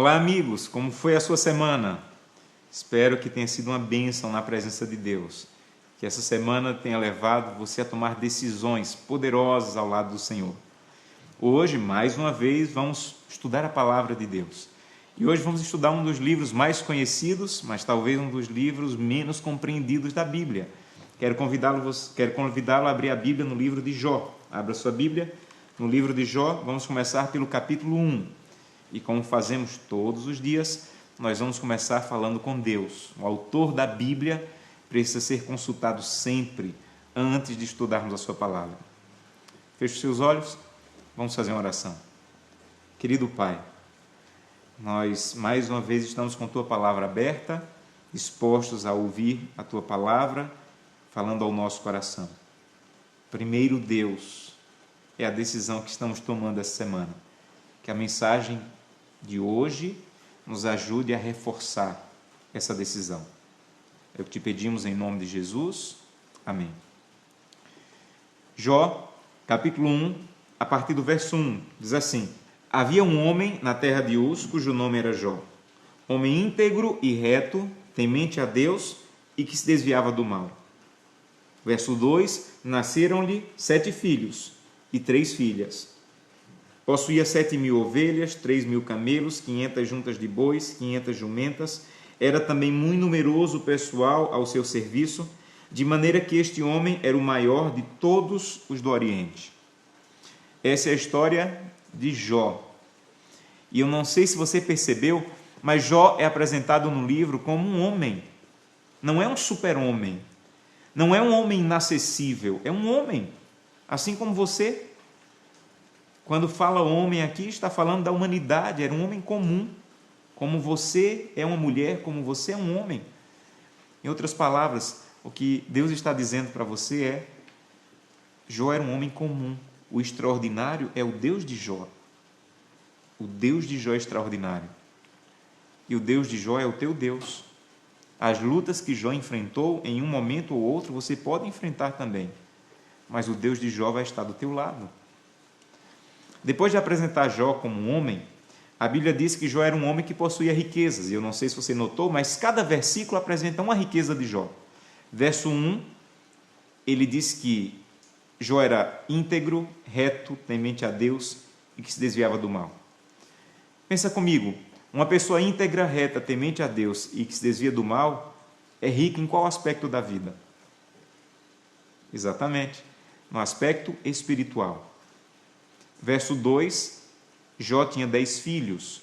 Olá, amigos, como foi a sua semana? Espero que tenha sido uma bênção na presença de Deus, que essa semana tenha levado você a tomar decisões poderosas ao lado do Senhor. Hoje, mais uma vez, vamos estudar a palavra de Deus. E hoje vamos estudar um dos livros mais conhecidos, mas talvez um dos livros menos compreendidos da Bíblia. Quero convidá-lo a abrir a Bíblia no livro de Jó. Abra sua Bíblia no livro de Jó, vamos começar pelo capítulo 1. E como fazemos todos os dias, nós vamos começar falando com Deus. O autor da Bíblia precisa ser consultado sempre antes de estudarmos a sua palavra. Feche os seus olhos, vamos fazer uma oração. Querido Pai, nós mais uma vez estamos com tua palavra aberta, dispostos a ouvir a tua palavra, falando ao nosso coração. Primeiro Deus, é a decisão que estamos tomando essa semana. Que a mensagem de hoje nos ajude a reforçar essa decisão. É o que te pedimos em nome de Jesus. Amém. Jó, capítulo 1, a partir do verso 1, diz assim: Havia um homem na terra de Uz, cujo nome era Jó, homem íntegro e reto, temente a Deus e que se desviava do mal. Verso 2, nasceram-lhe 7 filhos e 3 filhas. Possuía 7.000 ovelhas, 3.000 camelos, 500 juntas de bois, 500 jumentas. Era também muito numeroso o pessoal ao seu serviço, de maneira que este homem era o maior de todos os do Oriente. Essa é a história de Jó. E eu não sei se você percebeu, mas Jó é apresentado no livro como um homem. Não é um super-homem. Não é um homem inacessível. É um homem, assim como você. Quando fala homem aqui, está falando da humanidade. Era um homem comum. Como você é uma mulher, como você é um homem. Em outras palavras, o que Deus está dizendo para você é: Jó era um homem comum. O extraordinário é o Deus de Jó. O Deus de Jó é extraordinário. E o Deus de Jó é o teu Deus. As lutas que Jó enfrentou, em um momento ou outro, você pode enfrentar também. Mas o Deus de Jó vai estar do teu lado. Depois de apresentar Jó como um homem, a Bíblia diz que Jó era um homem que possuía riquezas. E eu não sei se você notou, mas cada versículo apresenta uma riqueza de Jó. Verso 1, ele diz que Jó era íntegro, reto, temente a Deus e que se desviava do mal. Pensa comigo, uma pessoa íntegra, reta, temente a Deus e que se desvia do mal, é rica em qual aspecto da vida? Exatamente, no aspecto espiritual. Verso 2, Jó tinha 10 filhos.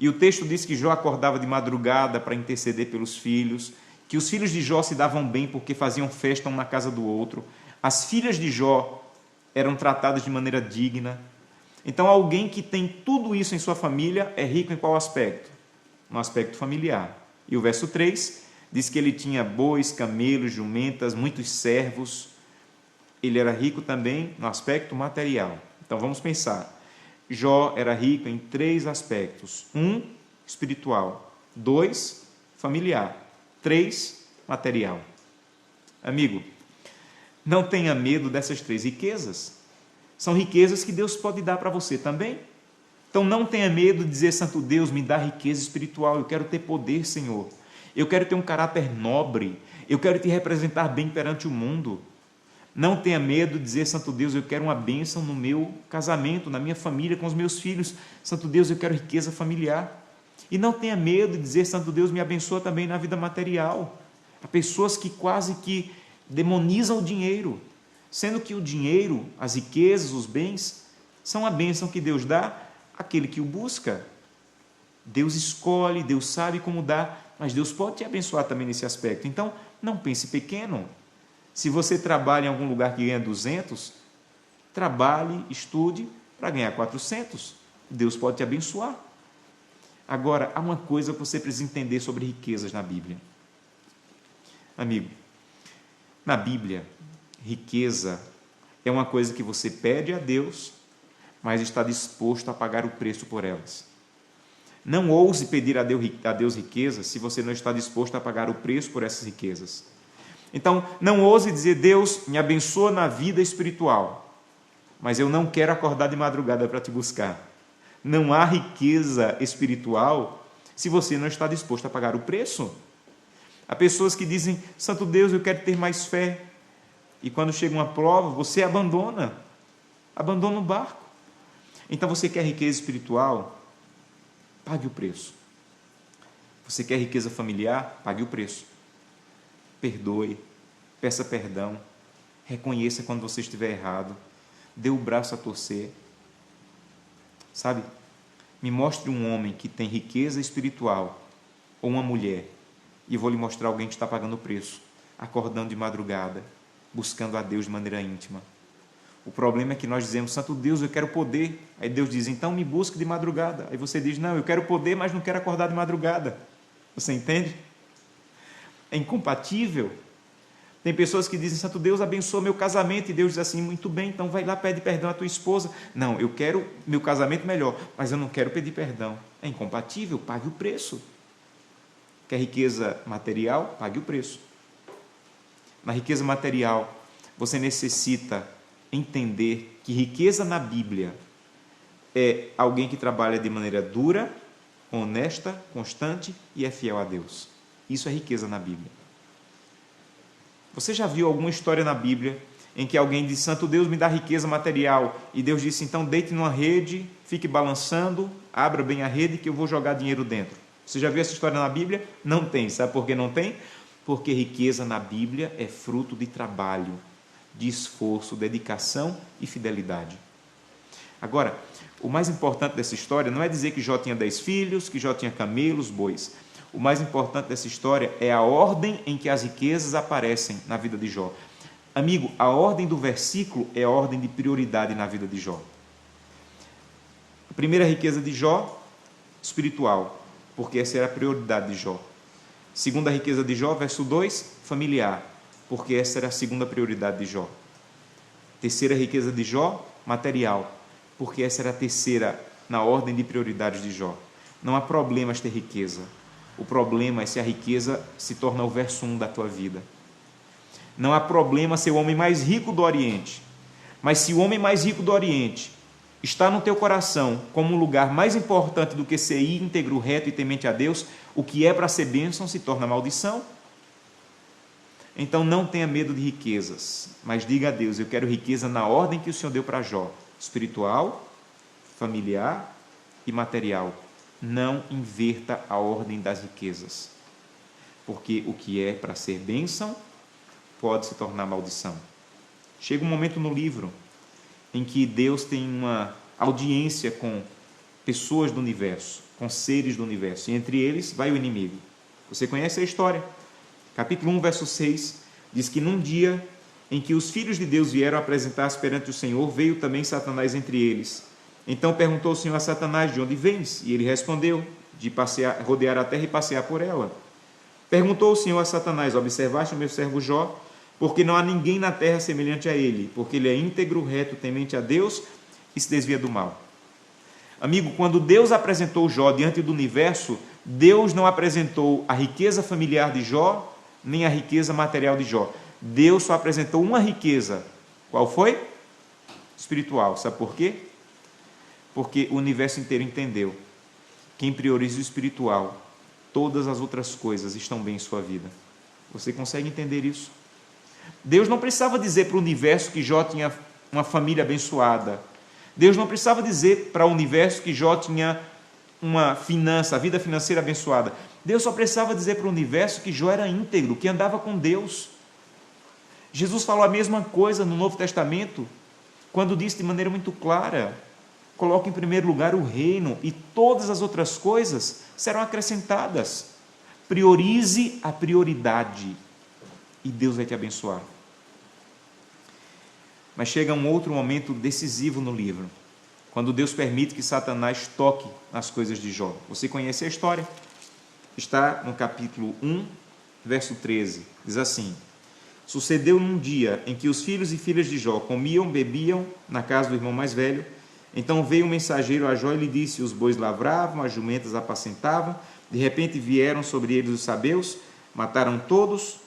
E o texto diz que Jó acordava de madrugada para interceder pelos filhos, que os filhos de Jó se davam bem porque faziam festa um na casa do outro. As filhas de Jó eram tratadas de maneira digna. Então, alguém que tem tudo isso em sua família é rico em qual aspecto? No aspecto familiar. E o verso 3 diz que ele tinha bois, camelos, jumentas, muitos servos. Ele era rico também no aspecto material. Então, vamos pensar. Jó era rico em 3 aspectos. 1, espiritual. 2, familiar. 3, material. Amigo, não tenha medo dessas 3 riquezas. São riquezas que Deus pode dar para você também. Então não tenha medo de dizer: Santo Deus, me dá riqueza espiritual. Eu quero ter poder, Senhor. Eu quero ter um caráter nobre. Eu quero te representar bem perante o mundo. Não tenha medo de dizer: Santo Deus, eu quero uma bênção no meu casamento, na minha família, com os meus filhos. Santo Deus, eu quero riqueza familiar. E não tenha medo de dizer: Santo Deus, me abençoa também na vida material. Há pessoas que quase que demonizam o dinheiro, sendo que o dinheiro, as riquezas, os bens, são a bênção que Deus dá àquele que o busca. Deus escolhe, Deus sabe como dar, mas Deus pode te abençoar também nesse aspecto. Então, não pense pequeno. Se você trabalha em algum lugar que ganha 200, trabalhe, estude para ganhar 400. Deus pode te abençoar. Agora, há uma coisa que você precisa entender sobre riquezas na Bíblia. Amigo, na Bíblia, riqueza é uma coisa que você pede a Deus, mas está disposto a pagar o preço por elas. Não ouse pedir a Deus riqueza se você não está disposto a pagar o preço por essas riquezas. Então, não ouse dizer: Deus, me abençoa na vida espiritual, mas eu não quero acordar de madrugada para te buscar. Não há riqueza espiritual se você não está disposto a pagar o preço. Há pessoas que dizem, Santo Deus, eu quero ter mais fé. E quando chega uma prova, você abandona o barco. Então você quer riqueza espiritual? Pague o preço. Você quer riqueza familiar? Pague o preço. Perdoe, peça perdão, reconheça quando você estiver errado, dê o braço a torcer. Sabe, me mostre um homem que tem riqueza espiritual, ou uma mulher, e eu vou lhe mostrar alguém que está pagando o preço, acordando de madrugada, buscando a Deus de maneira íntima. O problema é que nós dizemos, Santo Deus, eu quero poder. Aí Deus diz, então me busque de madrugada. Aí você diz, não, eu quero poder, mas não quero acordar de madrugada. Você entende? É incompatível. Tem pessoas que dizem, Santo Deus, abençoa meu casamento. E Deus diz assim, muito bem, então vai lá, pede perdão à tua esposa. Não, eu quero meu casamento melhor, mas eu não quero pedir perdão. É incompatível, pague o preço. Quer riqueza material? Pague o preço. Na riqueza material, você necessita entender que riqueza na Bíblia é alguém que trabalha de maneira dura, honesta, constante e é fiel a Deus. Isso é riqueza na Bíblia. Você já viu alguma história na Bíblia em que alguém disse, Santo Deus, me dá riqueza material, e Deus disse, então deite numa rede, fique balançando, abra bem a rede que eu vou jogar dinheiro dentro? Você já viu essa história na Bíblia? Não tem. Sabe por que não tem? Porque riqueza na Bíblia é fruto de trabalho, de esforço, dedicação e fidelidade. Agora, o mais importante dessa história não é dizer que Jó tinha 10 filhos, que Jó tinha camelos, bois. O mais importante dessa história é a ordem em que as riquezas aparecem na vida de Jó. Amigo, a ordem do versículo é a ordem de prioridade na vida de Jó. A primeira riqueza de Jó, espiritual, porque essa era a prioridade de Jó. Segunda riqueza de Jó, verso 2, familiar, porque essa era a segunda prioridade de Jó. Terceira riqueza de Jó, material, porque essa era a terceira na ordem de prioridades de Jó. Não há problemas ter riqueza. O problema é se a riqueza se torna o verso 1 da tua vida. Não há problema ser o homem mais rico do Oriente. Mas se o homem mais rico do Oriente está no teu coração como um lugar mais importante do que ser íntegro, reto e temente a Deus, o que é para ser bênção se torna maldição. Então não tenha medo de riquezas, mas diga a Deus, eu quero riqueza na ordem que o Senhor deu para Jó, espiritual, familiar e material. Não inverta a ordem das riquezas, porque o que é para ser bênção pode se tornar maldição. Chega um momento no livro em que Deus tem uma audiência com pessoas do universo, com seres do universo, e entre eles vai o inimigo. Você conhece a história? Capítulo 1, verso 6, diz que num dia em que os filhos de Deus vieram apresentar-se perante o Senhor, veio também Satanás entre eles. Então perguntou o Senhor a Satanás, de onde vens? E ele respondeu, de rodear a terra e passear por ela. Perguntou o Senhor a Satanás, observaste o meu servo Jó? Porque não há ninguém na terra semelhante a ele, porque ele é íntegro, reto, temente a Deus e se desvia do mal. Amigo, quando Deus apresentou Jó diante do universo, Deus não apresentou a riqueza familiar de Jó, nem a riqueza material de Jó. Deus só apresentou uma riqueza. Qual foi? Espiritual. Sabe por quê? Porque o universo inteiro entendeu. Quem prioriza o espiritual, todas as outras coisas estão bem em sua vida. Você consegue entender isso? Deus não precisava dizer para o universo que Jó tinha uma família abençoada. Deus não precisava dizer para o universo que Jó tinha uma vida financeira abençoada. Deus só precisava dizer para o universo que Jó era íntegro, que andava com Deus. Jesus falou a mesma coisa no Novo Testamento, quando disse de maneira muito clara, coloque em primeiro lugar o reino e todas as outras coisas serão acrescentadas. Priorize a prioridade e Deus vai te abençoar. Mas chega um outro momento decisivo no livro, quando Deus permite que Satanás toque nas coisas de Jó. Você conhece a história? Está no capítulo 1, verso 13. Diz assim: sucedeu num dia em que os filhos e filhas de Jó comiam, bebiam na casa do irmão mais velho. Então veio um mensageiro a Jó e lhe disse: os bois lavravam, as jumentas apacentavam. De repente vieram sobre eles os sabeus, mataram todos,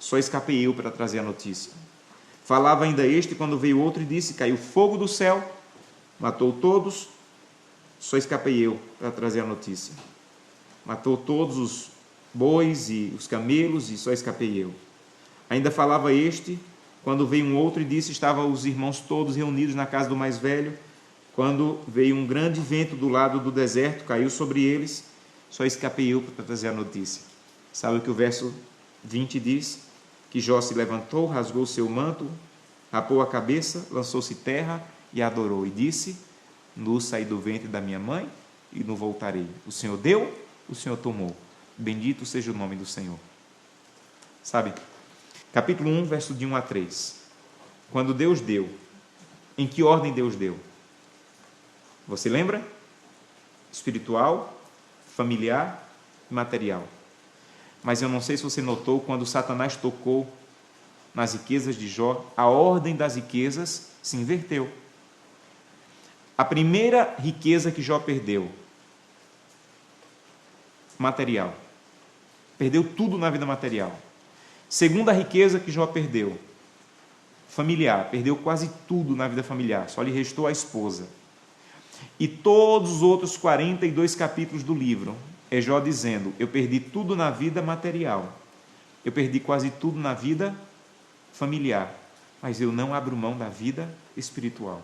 só escapei eu para trazer a notícia. Falava ainda este quando veio outro e disse: caiu fogo do céu, matou todos, só escapei eu para trazer a notícia. Matou todos os bois e os camelos e só escapei eu. Ainda falava este, quando veio um outro e disse, estavam os irmãos todos reunidos na casa do mais velho, quando veio um grande vento do lado do deserto, caiu sobre eles, só escapei eu para trazer a notícia. Sabe o que o verso 20 diz? Que Jó se levantou, rasgou o seu manto, rapou a cabeça, lançou-se terra e adorou, e disse, nu saí do ventre da minha mãe e não voltarei. O Senhor deu, o Senhor tomou. Bendito seja o nome do Senhor. Sabe, capítulo 1, verso de 1 a 3. Quando Deus deu, em que ordem Deus deu? Você lembra? Espiritual, familiar e material. Mas eu não sei se você notou, quando Satanás tocou nas riquezas de Jó, a ordem das riquezas se inverteu. A primeira riqueza que Jó perdeu, material. Perdeu tudo na vida material. Segunda riqueza que Jó perdeu, familiar. Perdeu quase tudo na vida familiar, só lhe restou a esposa. E todos os outros 42 capítulos do livro é Jó dizendo, eu perdi tudo na vida material, eu perdi quase tudo na vida familiar, mas eu não abro mão da vida espiritual.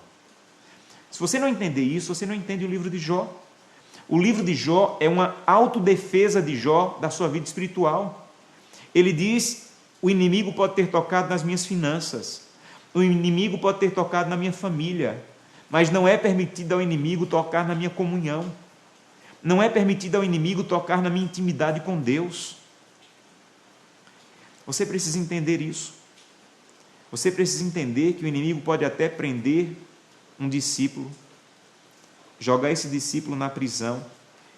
Se você não entender isso, você não entende o livro de Jó. O livro de Jó é uma autodefesa de Jó da sua vida espiritual. Ele diz, o inimigo pode ter tocado nas minhas finanças, o inimigo pode ter tocado na minha família, mas não é permitido ao inimigo tocar na minha comunhão. Não é permitido ao inimigo tocar na minha intimidade com Deus. Você precisa entender isso. Você precisa entender que o inimigo pode até prender um discípulo, jogar esse discípulo na prisão,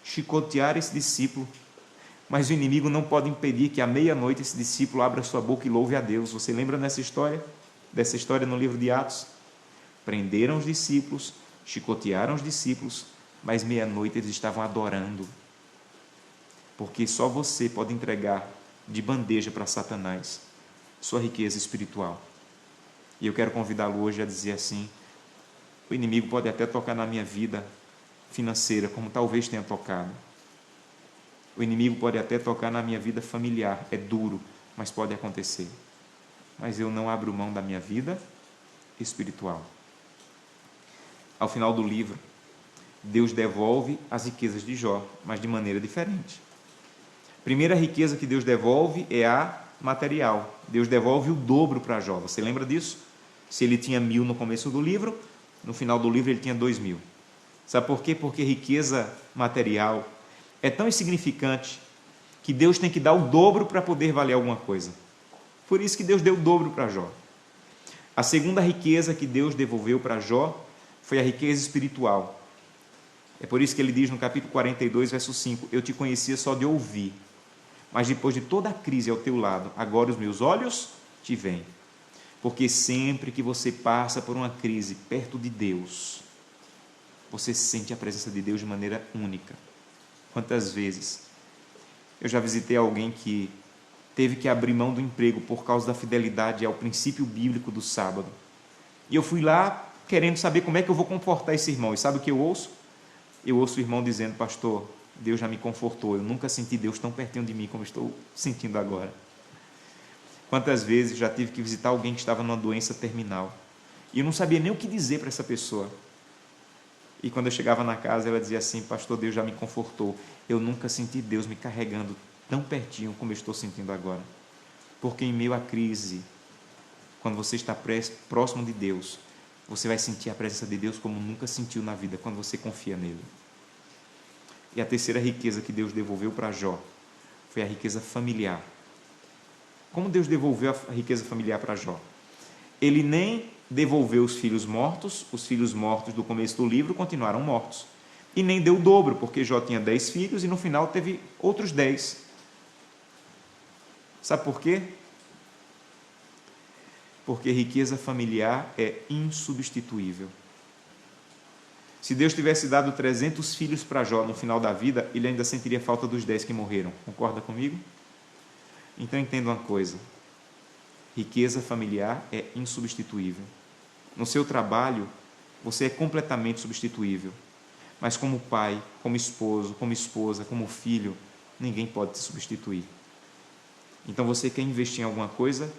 chicotear esse discípulo, mas o inimigo não pode impedir que à meia-noite esse discípulo abra sua boca e louve a Deus. Você lembra dessa história no livro de Atos? Prenderam os discípulos, chicotearam os discípulos, mas meia-noite eles estavam adorando, porque só você pode entregar de bandeja para Satanás sua riqueza espiritual. E eu quero convidá-lo hoje a dizer assim, o inimigo pode até tocar na minha vida financeira, como talvez tenha tocado. O inimigo pode até tocar na minha vida familiar, é duro, mas pode acontecer. Mas eu não abro mão da minha vida espiritual. Ao final do livro, Deus devolve as riquezas de Jó, mas de maneira diferente. A primeira riqueza que Deus devolve é a material. Deus devolve o dobro para Jó. Você lembra disso? Se ele tinha 1.000 no começo do livro, no final do livro ele tinha 2.000. Sabe por quê? Porque riqueza material é tão insignificante que Deus tem que dar o dobro para poder valer alguma coisa. Por isso que Deus deu o dobro para Jó. A segunda riqueza que Deus devolveu para Jó foi a riqueza espiritual. É por isso que ele diz no capítulo 42, verso 5, eu te conhecia só de ouvir, mas depois de toda a crise ao teu lado, agora os meus olhos te veem. Porque sempre que você passa por uma crise perto de Deus, você sente a presença de Deus de maneira única. Quantas vezes eu já visitei alguém que teve que abrir mão do emprego por causa da fidelidade ao princípio bíblico do sábado. E eu fui lá querendo saber como é que eu vou confortar esse irmão. E sabe o que eu ouço? Eu ouço o irmão dizendo, pastor, Deus já me confortou, eu nunca senti Deus tão pertinho de mim como estou sentindo agora. Quantas vezes já tive que visitar alguém que estava numa doença terminal, e eu não sabia nem o que dizer para essa pessoa. E quando eu chegava na casa, ela dizia assim, pastor, Deus já me confortou, eu nunca senti Deus me carregando tão pertinho como eu estou sentindo agora. Porque em meio à crise, quando você está próximo de Deus, você vai sentir a presença de Deus como nunca sentiu na vida, quando você confia nele. E a terceira riqueza que Deus devolveu para Jó foi a riqueza familiar. Como Deus devolveu a riqueza familiar para Jó? Ele nem devolveu os filhos mortos do começo do livro continuaram mortos. E nem deu o dobro, porque Jó tinha 10 filhos e no final teve outros 10. Sabe por quê? Porque riqueza familiar é insubstituível. Se Deus tivesse dado 300 filhos para Jó no final da vida, ele ainda sentiria falta dos 10 que morreram. Concorda comigo? Então entenda uma coisa. Riqueza familiar é insubstituível. No seu trabalho, você é completamente substituível. mas como pai, como esposo, como esposa, como filho, ninguém pode te substituir. Então você quer investir em alguma coisa?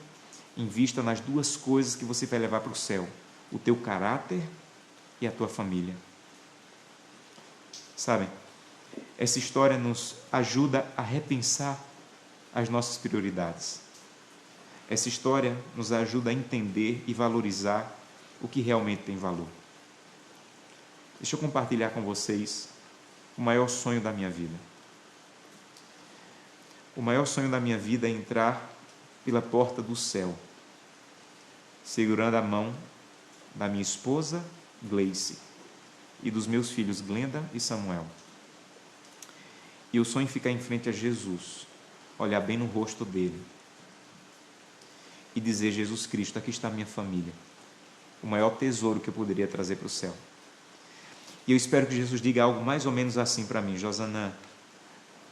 Invista nas duas coisas que você vai levar para o céu: o teu caráter e a tua família. Sabem, essa história nos ajuda a repensar as nossas prioridades. Essa história nos ajuda a entender e valorizar o que realmente tem valor. Deixa eu compartilhar com vocês o maior sonho da minha vida. O maior sonho da minha vida é entrar pela porta do céu, segurando a mão da minha esposa, Gleice, e dos meus filhos, Glenda e Samuel. E o sonho é ficar em frente a Jesus, olhar bem no rosto dele e dizer: Jesus Cristo, aqui está a minha família, o maior tesouro que eu poderia trazer para o céu. E eu espero que Jesus diga algo mais ou menos assim para mim: Josanã,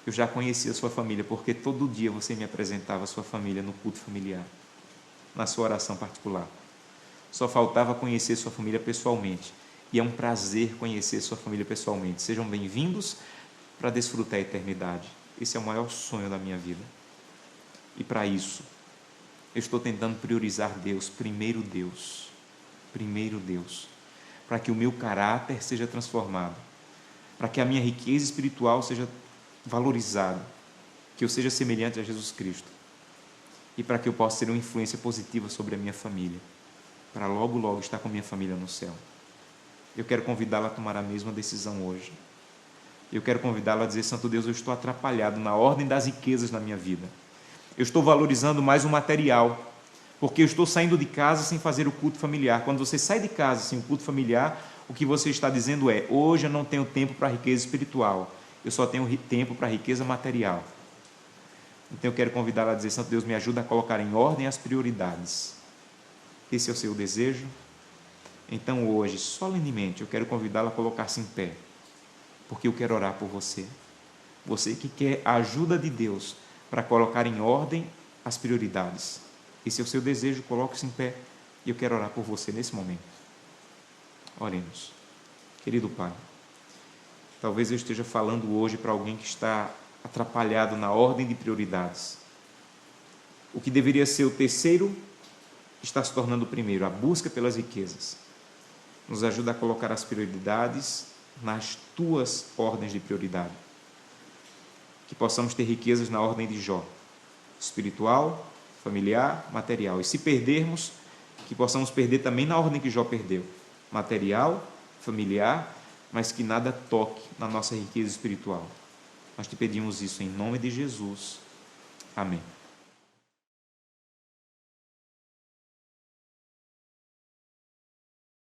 eu já conhecia a sua família, porque todo dia você me apresentava a sua família no culto familiar, na sua oração particular. Só faltava conhecer sua família pessoalmente, e é um prazer conhecer sua família pessoalmente. Sejam bem-vindos para desfrutar a eternidade. Esse é o maior sonho da minha vida. E para isso, eu estou tentando priorizar Deus, primeiro Deus, para que o meu caráter seja transformado, para que a minha riqueza espiritual seja valorizada, que eu seja semelhante a Jesus Cristo, e para que eu possa ter uma influência positiva sobre a minha família, para logo, logo estar com a minha família no céu. Eu quero convidá-la a tomar a mesma decisão hoje. Eu quero convidá-la a dizer: Santo Deus, eu estou atrapalhado na ordem das riquezas na minha vida. Eu estou valorizando mais o material, porque eu estou saindo de casa sem fazer o culto familiar. Quando você sai de casa sem o culto familiar, o que você está dizendo é: hoje eu não tenho tempo para a riqueza espiritual, eu só tenho tempo para a riqueza material. Então eu quero convidá-la a dizer: Santo Deus, me ajuda a colocar em ordem as prioridades. Esse é o seu desejo? Então hoje, solenemente, eu quero convidá-la a colocar-se em pé, porque eu quero orar por você. Você que quer a ajuda de Deus para colocar em ordem as prioridades. Esse é o seu desejo, coloque-se em pé, e eu quero orar por você nesse momento. Oremos. Querido Pai, talvez eu esteja falando hoje para alguém que está atrapalhado na ordem de prioridades. O que deveria ser o terceiro está se tornando o primeiro, a busca pelas riquezas. Nos ajuda a colocar as prioridades nas tuas ordens de prioridade. Que possamos ter riquezas na ordem de Jó, espiritual, familiar, material. E se perdermos, que possamos perder também na ordem que Jó perdeu, material, familiar, mas que nada toque na nossa riqueza espiritual. Nós te pedimos isso em nome de Jesus. Amém.